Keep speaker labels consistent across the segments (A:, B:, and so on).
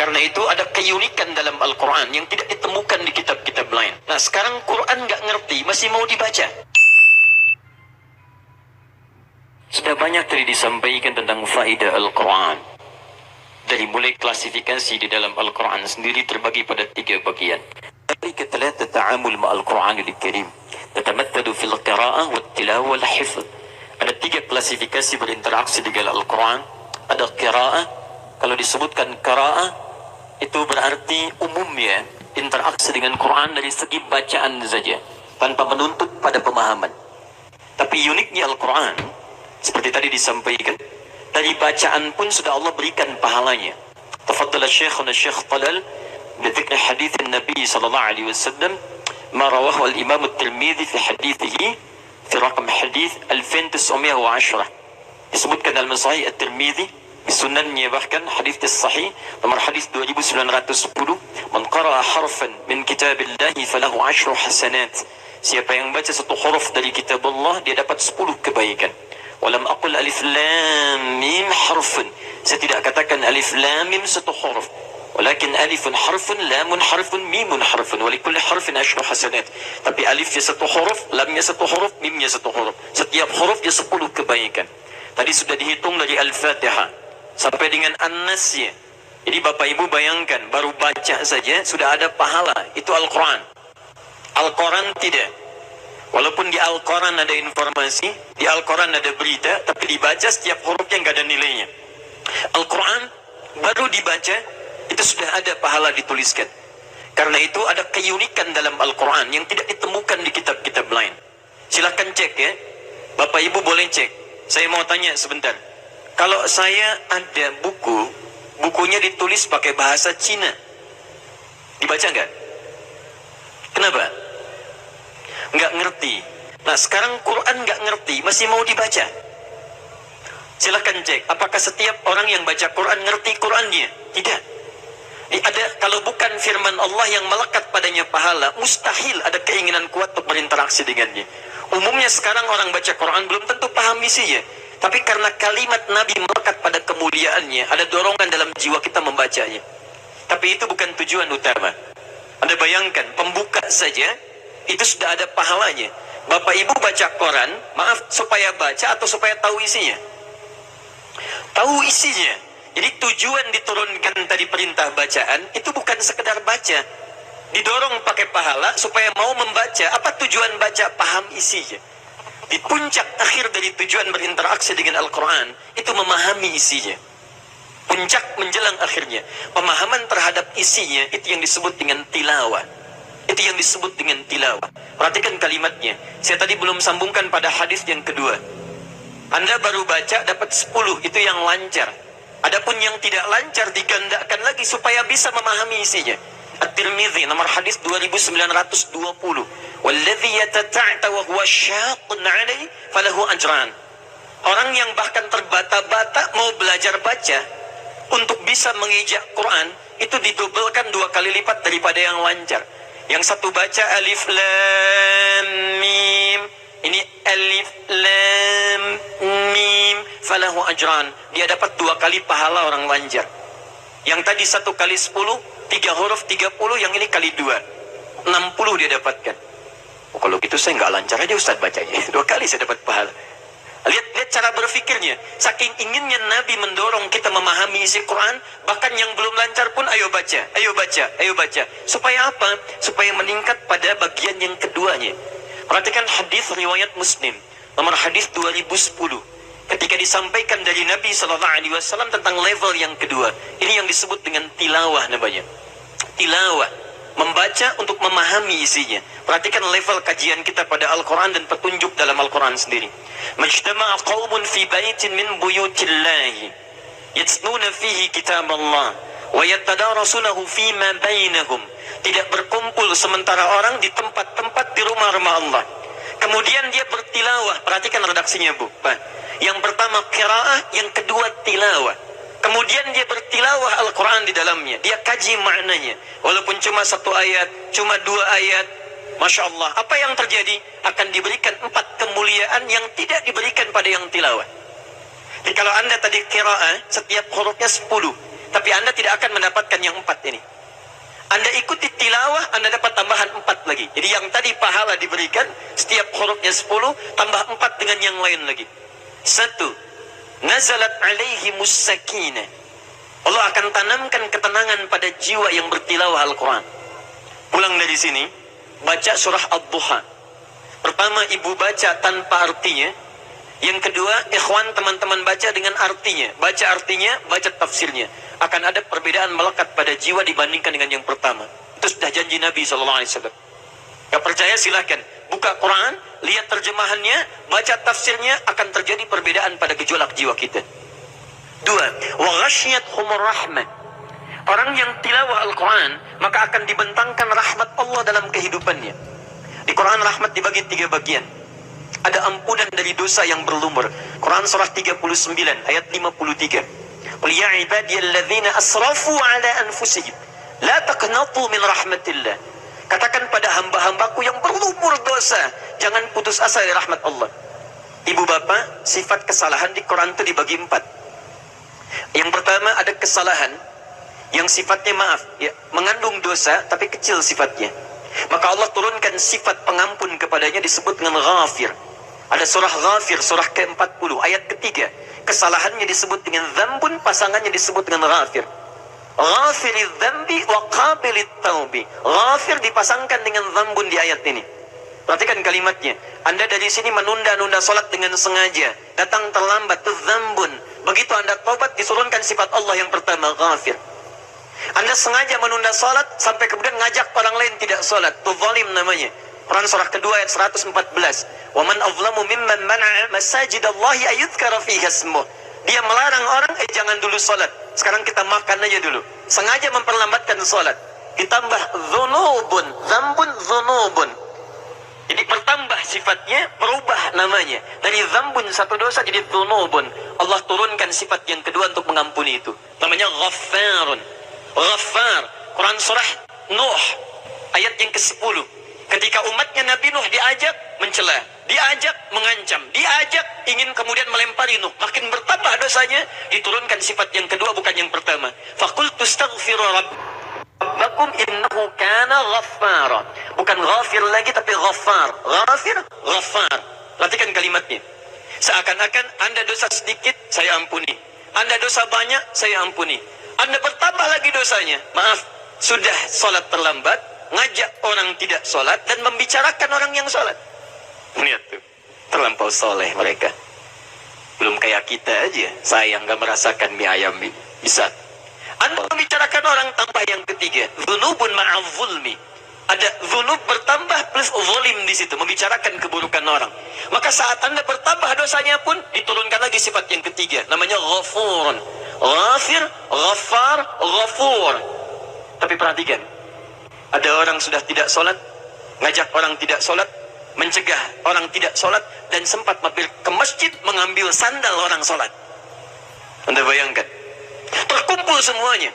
A: Karena itu ada keunikan dalam Al-Quran yang tidak ditemukan di kitab-kitab lain. Nah sekarang Quran nggak ngerti, masih mau dibaca. Sudah banyak tadi disampaikan tentang faedah Al-Quran. Dari mulai klasifikasi di dalam Al-Quran sendiri terbagi pada 3 bagian. Mereka telah ta'amul ma'al Quran al-Karim. Tatamattadu fil qira'ah wa tilawah wal hifz. Ada 3 klasifikasi berinteraksi dengan Al-Quran. Ada qira'ah. Kalau disebutkan qira'ah itu berarti umumnya interaksi dengan Quran dari segi bacaan saja, tanpa menuntut pada pemahaman. Tapi uniknya Al-Quran, seperti tadi disampaikan, dari bacaan pun sudah Allah berikan pahalanya. Tafaddala Syekhuna Syekh Talal bidhikr hadith Nabi sallallahu alaihi wasallam ma rawahu al-Imam at-Tirmidzi fi hadithihi fi raqam hadith 2910. Disebutkan dalam Sahih at-Tirmidzi sunannya, bahkan hadis sahih nomor hadis 2910, man qara'a harfan min kitabillahi falahu 10 hasanat. Siapa yang baca satu huruf dari kitab Allah, dia dapat 10 kebaikan. Walam aqul alif lam mim harfun. Saya tidak katakan alif lam mim satu huruf, walakin alifun harfun, lamun harfun, mimun harfun, wa likulli harfin 10 hasanat. Tapi alifnya satu huruf, lamnya satu huruf, mimnya satu huruf. Setiap huruf dia 10 kebaikan. Tadi sudah dihitung dari Al-Fatihah sampai dengan An-Nasnya. Jadi Bapak Ibu bayangkan, baru baca saja sudah ada pahala. Itu Al-Quran. Al-Quran tidak. Walaupun di Al-Quran ada informasi, di Al-Quran ada berita, tapi dibaca setiap hurufnya nggak ada nilainya. Al-Quran baru dibaca, itu sudah ada pahala dituliskan. Karena itu ada keunikan dalam Al-Quran yang tidak ditemukan di kitab-kitab lain. Silahkan cek ya. Bapak Ibu boleh cek. Saya mau tanya sebentar. Kalau saya ada bukunya ditulis pakai bahasa Cina, dibaca nggak? Kenapa? Nggak ngerti. Nah sekarang Quran nggak ngerti, masih mau dibaca. Silahkan cek, apakah setiap orang yang baca Quran ngerti Qurannya? Tidak. Ada, kalau bukan firman Allah yang melekat padanya pahala, mustahil ada keinginan kuat untuk berinteraksi dengannya. Umumnya sekarang orang baca Quran belum tentu paham isinya. Tapi karena kalimat Nabi melekat pada kemuliaannya, ada dorongan dalam jiwa kita membacanya. Tapi itu bukan tujuan utama. Anda bayangkan, pembuka saja, itu sudah ada pahalanya. Bapak Ibu baca Quran, maaf, supaya baca atau supaya tahu isinya? Tahu isinya. Jadi tujuan diturunkan tadi perintah bacaan, itu bukan sekedar baca. Didorong pakai pahala, supaya mau membaca. Apa tujuan baca? Paham isinya. Di puncak akhir dari tujuan berinteraksi dengan Al-Quran, itu memahami isinya. Puncak menjelang akhirnya, pemahaman terhadap isinya, itu yang disebut dengan tilawah. Itu yang disebut dengan tilawah. Perhatikan kalimatnya. Saya tadi belum sambungkan pada hadis yang kedua. Anda baru baca dapat 10, itu yang lancar. Adapun yang tidak lancar digandakkan lagi supaya bisa memahami isinya. At-Tirmidzi nomor hadis 2920. Walladzi yatata'ta wa huwa syaqqun 'alaihi falahu ajran. Orang yang bahkan terbata-bata mau belajar baca untuk bisa mengijak Quran, itu didobelkan 2 kali lipat daripada yang lancar. Yang satu baca alif lam mim, ini alif lam mim falahu ajran. Dia dapat 2 kali pahala orang lancar. Yang tadi 1 kali 10, 3 huruf 30, yang ini kali 2, 60 dia dapatkan. Oh, kalau gitu saya nggak lancar aja Ustaz bacanya. 2 kali saya dapat pahala. Lihat cara berfikirnya. Saking inginnya Nabi mendorong kita memahami isi Quran, bahkan yang belum lancar pun ayo baca, ayo baca, ayo baca. Supaya apa? Supaya meningkat pada bagian yang keduanya. Perhatikan hadis riwayat Muslim, nomor hadis 2010. Ketika disampaikan dari Nabi SAW tentang level yang kedua, ini yang disebut dengan tilawah namanya. Tilawah, membaca untuk memahami isinya. Perhatikan level kajian kita pada Al-Quran dan petunjuk dalam Al-Quran sendiri. Majtama'a qawmun fi baitin min buyutillahi yatsnuna fihi kitab Allah wa yatadarasunahu fima bainahum. Tidak berkumpul sementara orang di tempat-tempat di rumah-rumah Allah. Kemudian dia bertilawah. Perhatikan redaksinya Bu. Yang pertama qiraah, yang kedua tilawah. Kemudian dia bertilawah Al-Quran di dalamnya. Dia kaji maknanya. Walaupun cuma 1 ayat, cuma 2 ayat. Masya Allah. Apa yang terjadi? Akan diberikan 4 kemuliaan yang tidak diberikan pada yang tilawah. Jadi kalau Anda tadi qiraah, setiap hurufnya 10. tapi Anda tidak akan mendapatkan yang 4 ini. Anda ikuti tilawah, Anda dapat tambahan 4 lagi. Jadi yang tadi pahala diberikan, setiap hurufnya 10, tambah 4 dengan yang lain lagi. 1. Nazalat alaihimus sakinah. Allah akan tanamkan ketenangan pada jiwa yang bertilawah Al-Quran. Pulang dari sini, baca surah Ad-Duha. Pertama, ibu baca tanpa artinya. Yang kedua, ikhwan teman-teman baca dengan artinya. Baca artinya, baca tafsirnya. Akan ada perbedaan melekat pada jiwa dibandingkan dengan yang pertama. Itu sudah janji Nabi SAW. Gak percaya silahkan. Buka Quran, lihat terjemahannya, baca tafsirnya, akan terjadi perbedaan pada gejolak jiwa kita. 2. Wa ghashiyathumur rahmah. Orang yang tilawah Al-Quran, maka akan dibentangkan rahmat Allah dalam kehidupannya. Di Quran rahmat dibagi 3 bagian. Ada ampunan dari dosa yang berlumur. Quran surah 39 ayat 53. Qul ya ibadiyalladzina asrafu ala anfusihim la taqnatu min rahmatillah. Katakan pada hamba-hambaku yang berlumur dosa, jangan putus asa dari rahmat Allah. Ibu bapak, sifat kesalahan di Quran itu dibagi 4. Yang pertama ada kesalahan yang sifatnya maaf, ya, mengandung dosa tapi kecil sifatnya. Maka Allah turunkan sifat pengampun kepadanya disebut dengan Ghafir. Ada surah Ghafir, surah ke-40 ayat ketiga. Kesalahannya disebut dengan Dzambun, pasangannya disebut dengan Ghafir. Ghafiriz dzambi wa qabilit taubi. Ghafir dipasangkan dengan Dzambun di ayat ini. Perhatikan kalimatnya. Anda dari sini menunda-nunda salat dengan sengaja, datang terlambat, itu Dzambun. Begitu Anda taubat, diturunkan sifat Allah yang pertama, Ghafir. Anda sengaja menunda salat sampai kemudian ngajak orang lain tidak salat, itu zalim namanya. Quran surah kedua ayat 114. Wa man azlamu mimman mana'a masajidallahi ayyudhkara fiha ismuh. Dia melarang orang, jangan dulu salat. Sekarang kita makan aja dulu. Sengaja memperlambatkan salat. Ditambah dzunubun, dzambun dzunubun. Jadi bertambah sifatnya, berubah namanya. Dari dzambun satu dosa jadi dzunubun. Allah turunkan sifat yang kedua untuk mengampuni itu. Namanya Ghaffarun. Ghaffar. Quran surah Nuh ayat yang ke-10. Ketika umatnya Nabi Nuh diajak mencela, diajak mengancam, diajak ingin kemudian melempari Nuh, makin bertambah dosanya, diturunkan sifat yang kedua bukan yang pertama. Faqultu astaghfiru rabbakum innahu kana ghaffara. Bukan ghafir lagi tapi ghaffar. Ghafir, ghaffar. Perhatikan kalimatnya. Seakan-akan Anda dosa sedikit, saya ampuni. Anda dosa banyak, saya ampuni. Anda bertambah lagi dosanya, maaf, sudah sholat terlambat, ngajak orang tidak sholat dan membicarakan orang yang sholat. Lihat tuh, terlampau soleh mereka. Belum kayak kita aja, sayang gak merasakan mie ayam ini. Bisa. Anda membicarakan orang, tambah yang ketiga, dzunubun ma'azzulmi. Ada dzunub bertambah plus zalim di situ, membicarakan keburukan orang. Maka saat Anda bertambah dosanya pun diturunkan lagi sifat yang ketiga, namanya Ghafurun. Ghafir, Ghaffar, Ghafur. Tapi perhatikan, ada orang sudah tidak sholat, ngajak orang tidak sholat, mencegah orang tidak sholat, dan sempat mampir ke masjid mengambil sandal orang sholat. Anda bayangkan, terkumpul semuanya.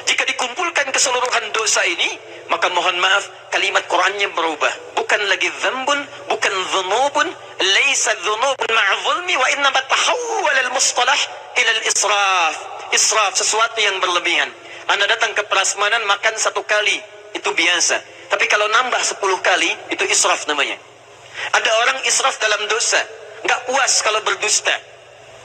A: Jika dikumpulkan keseluruhan dosa ini, maka mohon maaf, kalimat Qurannya berubah. Bukan lagi dzambun, bukan dzunubun, laisa dzunubun ma'zulmi, wa innama tahawwal al-mustalah ila al-israf. Israf, sesuatu yang berlebihan. Anda datang ke prasmanan makan 1 kali, itu biasa. Tapi kalau nambah 10 kali, itu israf namanya. Ada orang israf dalam dosa, nggak puas kalau berdusta,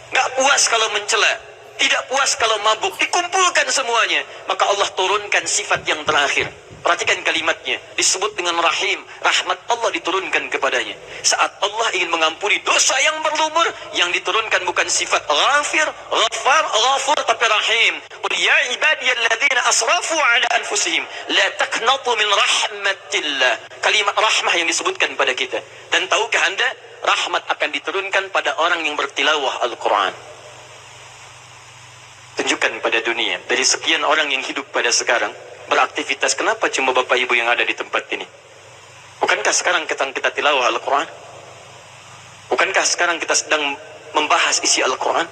A: nggak puas kalau mencela, tidak puas kalau mabuk, dikumpulkan semuanya. Maka Allah turunkan sifat yang terakhir. Perhatikan kalimatnya, disebut dengan Rahim. Rahmat Allah diturunkan kepadanya. Saat Allah ingin mengampuni dosa yang berlumur, yang diturunkan bukan sifat Ghafir, Ghaffar, Ghafur, tapi Rahim. Qul ya ibadiyalladzina asrafu ala anfusihim la taqnatu min rahmatillah. Kalimat rahmah yang disebutkan pada kita. Dan tahukah Anda, rahmat akan diturunkan pada orang yang bertilawah Al-Quran. Tunjukkan pada dunia, dari sekian orang yang hidup pada sekarang, beraktivitas, kenapa cuma bapak ibu yang ada di tempat ini? Bukankah sekarang kita tilawah Al-Quran? Bukankah sekarang kita sedang membahas isi Al-Quran?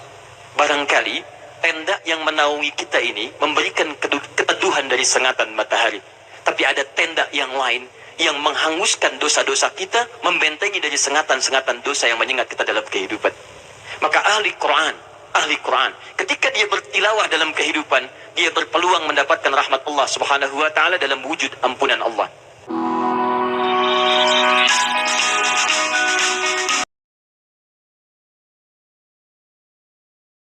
A: Barangkali tenda yang menaungi kita ini memberikan keteduhan dari sengatan matahari. Tapi ada tenda yang lain yang menghanguskan dosa-dosa kita, membentengi dari sengatan-sengatan dosa yang menyengat kita dalam kehidupan. Maka ahli Quran, ahli Quran. Ketika dia bertilawah dalam kehidupan, dia berpeluang mendapatkan rahmat Allah Subhanahu wa taala dalam wujud ampunan Allah.